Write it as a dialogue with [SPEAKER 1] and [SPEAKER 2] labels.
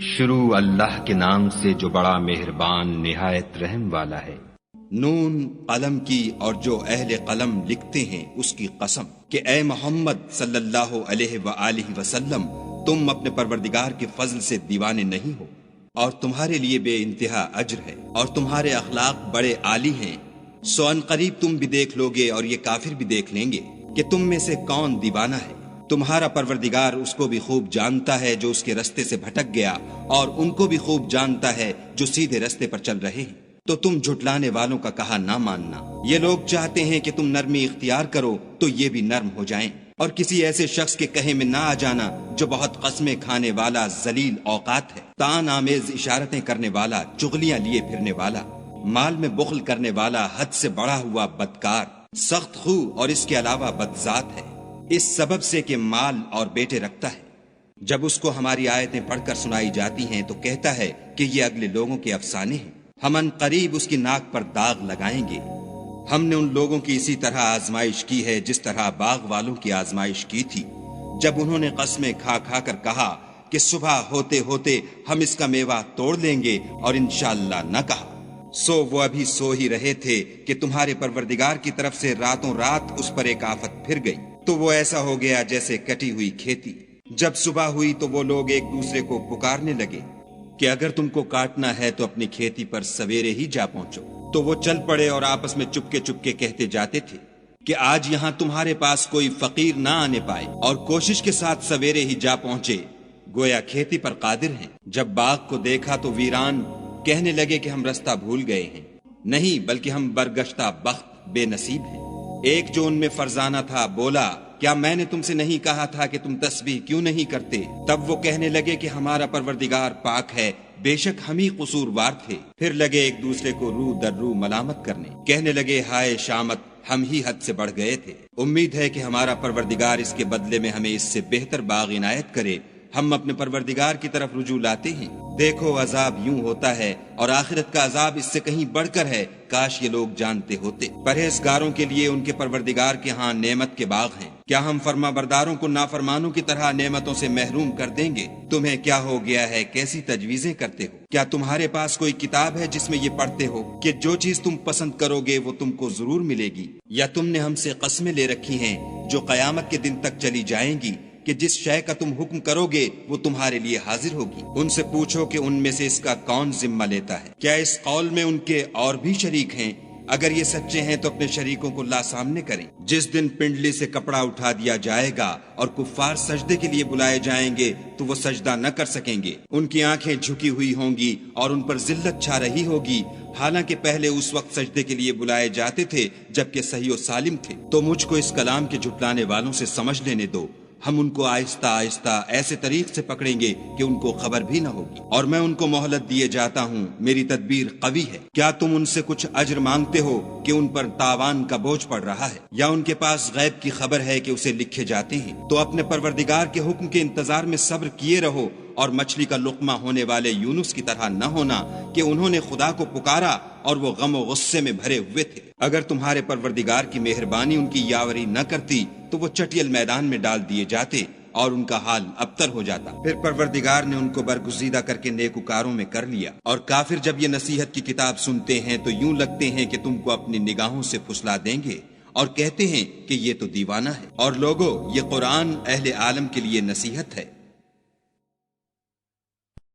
[SPEAKER 1] شروع اللہ کے نام سے جو بڑا مہربان نہایت رحم والا ہے۔
[SPEAKER 2] نون قلم کی اور جو اہل قلم لکھتے ہیں اس کی قسم کہ اے محمد صلی اللہ علیہ وآلہ وسلم تم اپنے پروردگار کے فضل سے دیوانے نہیں ہو، اور تمہارے لیے بے انتہا اجر ہے، اور تمہارے اخلاق بڑے عالی ہیں۔ سو ان قریب تم بھی دیکھ لوگے اور یہ کافر بھی دیکھ لیں گے کہ تم میں سے کون دیوانہ ہے۔ تمہارا پروردگار اس کو بھی خوب جانتا ہے جو اس کے رستے سے بھٹک گیا، اور ان کو بھی خوب جانتا ہے جو سیدھے رستے پر چل رہے ہیں۔ تو تم جھٹلانے والوں کا کہا نہ ماننا۔ یہ لوگ چاہتے ہیں کہ تم نرمی اختیار کرو تو یہ بھی نرم ہو جائیں، اور کسی ایسے شخص کے کہے میں نہ آ جانا جو بہت قسمیں کھانے والا ذلیل اوقات ہے، طعن آمیز اشارتیں کرنے والا، چغلیاں لیے پھرنے والا، مال میں بخل کرنے والا، حد سے بڑھا ہوا بدکار، سخت خو اور اس کے علاوہ بدذات ہے، اس سبب سے کہ مال اور بیٹے رکھتا ہے۔ جب اس کو ہماری آیتیں پڑھ کر سنائی جاتی ہیں تو کہتا ہے کہ یہ اگلے لوگوں کے افسانے ہیں، ہم ان قریب اس کی ناک پر داغ لگائیں گے۔ ہم نے ان لوگوں کی اسی طرح آزمائش کی ہے جس طرح باغ والوں کی آزمائش کی تھی، جب انہوں نے قسمیں کھا کھا کر کہا کہ صبح ہوتے ہوتے ہم اس کا میوہ توڑ لیں گے، اور انشاءاللہ نہ کہا۔ سو وہ ابھی سو ہی رہے تھے کہ تمہارے پروردگار کی طرف سے راتوں رات اس پر ایک آفت پھر گئی، تو وہ ایسا ہو گیا جیسے کٹی ہوئی کھیتی۔ جب صبح ہوئی تو وہ لوگ ایک دوسرے کو پکارنے لگے کہ اگر تم کو کاٹنا ہے تو اپنی کھیتی پر سویرے ہی جا پہنچو۔ تو وہ چل پڑے اور آپس میں چپکے چپکے کہتے جاتے تھے کہ آج یہاں تمہارے پاس کوئی فقیر نہ آنے پائے، اور کوشش کے ساتھ سویرے ہی جا پہنچے، گویا کھیتی پر قادر ہیں۔ جب باغ کو دیکھا تو ویران، کہنے لگے کہ ہم رستہ بھول گئے ہیں، نہیں بلکہ ہم برگشتہ بخت بے نصیب ہیں۔ ایک جو ان میں فرزانہ تھا بولا، کیا میں نے تم سے نہیں کہا تھا کہ تم تسبیح کیوں نہیں کرتے؟ تب وہ کہنے لگے کہ ہمارا پروردگار پاک ہے، بے شک ہم ہی قصوروار تھے۔ پھر لگے ایک دوسرے کو رو در رو ملامت کرنے، کہنے لگے ہائے شامت، ہم ہی حد سے بڑھ گئے تھے۔ امید ہے کہ ہمارا پروردگار اس کے بدلے میں ہمیں اس سے بہتر باغ عنایت کرے۔ ہم اپنے پروردگار کی طرف رجوع لاتے ہیں۔ دیکھو عذاب یوں ہوتا ہے، اور آخرت کا عذاب اس سے کہیں بڑھ کر ہے، کاش یہ لوگ جانتے ہوتے۔ پرہیزگاروں کے لیے ان کے پروردگار کے ہاں نعمت کے باغ ہیں۔ کیا ہم فرما برداروں کو نافرمانوں کی طرح نعمتوں سے محروم کر دیں گے؟ تمہیں کیا ہو گیا ہے، کیسی تجویزیں کرتے ہو؟ کیا تمہارے پاس کوئی کتاب ہے جس میں یہ پڑھتے ہو کہ جو چیز تم پسند کرو گے وہ تم کو ضرور ملے گی؟ یا تم نے ہم سے قسمیں لے رکھی ہیں جو قیامت کے دن تک چلی جائیں گی کہ جس شے کا تم حکم کرو گے وہ تمہارے لیے حاضر ہوگی؟ ان سے پوچھو کہ ان میں سے اس کا کون ذمہ لیتا ہے؟ کیا اس قول میں ان کے اور بھی شریک ہیں؟ اگر یہ سچے ہیں تو اپنے شریکوں کو لا سامنے کریں۔ جس دن پنڈلی سے کپڑا اٹھا دیا جائے گا اور کفار سجدے کے لیے بلائے جائیں گے تو وہ سجدہ نہ کر سکیں گے، ان کی آنکھیں جھکی ہوئی ہوں گی اور ان پر ذلت چھا رہی ہوگی، حالانکہ پہلے اس وقت سجدے کے لیے بلائے جاتے تھے جبکہ صحیح و سالم تھے۔ تو مجھ کو اس کلام کے جھٹلانے والوں سے سمجھ لینے دو، ہم ان کو آہستہ آہستہ ایسے طریق سے پکڑیں گے کہ ان کو خبر بھی نہ ہوگی، اور میں ان کو مہلت دیے جاتا ہوں، میری تدبیر قوی ہے۔ کیا تم ان سے کچھ اجر مانگتے ہو کہ ان پر تاوان کا بوجھ پڑ رہا ہے، یا ان کے پاس غیب کی خبر ہے کہ اسے لکھے جاتے ہیں؟ تو اپنے پروردگار کے حکم کے انتظار میں صبر کیے رہو، اور مچھلی کا لقمہ ہونے والے یونس کی طرح نہ ہونا کہ انہوں نے خدا کو پکارا اور وہ غم و غصے میں بھرے ہوئے تھے۔ اگر تمہارے پروردگار کی مہربانی ان کی یاوری نہ کرتی تو وہ چٹیل میدان میں ڈال دیے جاتے اور ان کا حال ابتر ہو جاتا۔ پھر پروردگار نے ان کو برگزیدہ کر کے نیکوکاروں میں کر لیا، اور کافر جب یہ نصیحت کی کتاب سنتے ہیں تو یوں لگتے ہیں کہ تم کو اپنی نگاہوں سے پھسلا دیں گے، اور کہتے ہیں کہ یہ تو دیوانہ ہے۔ اور لوگو، یہ قرآن اہل عالم کے لیے نصیحت ہے۔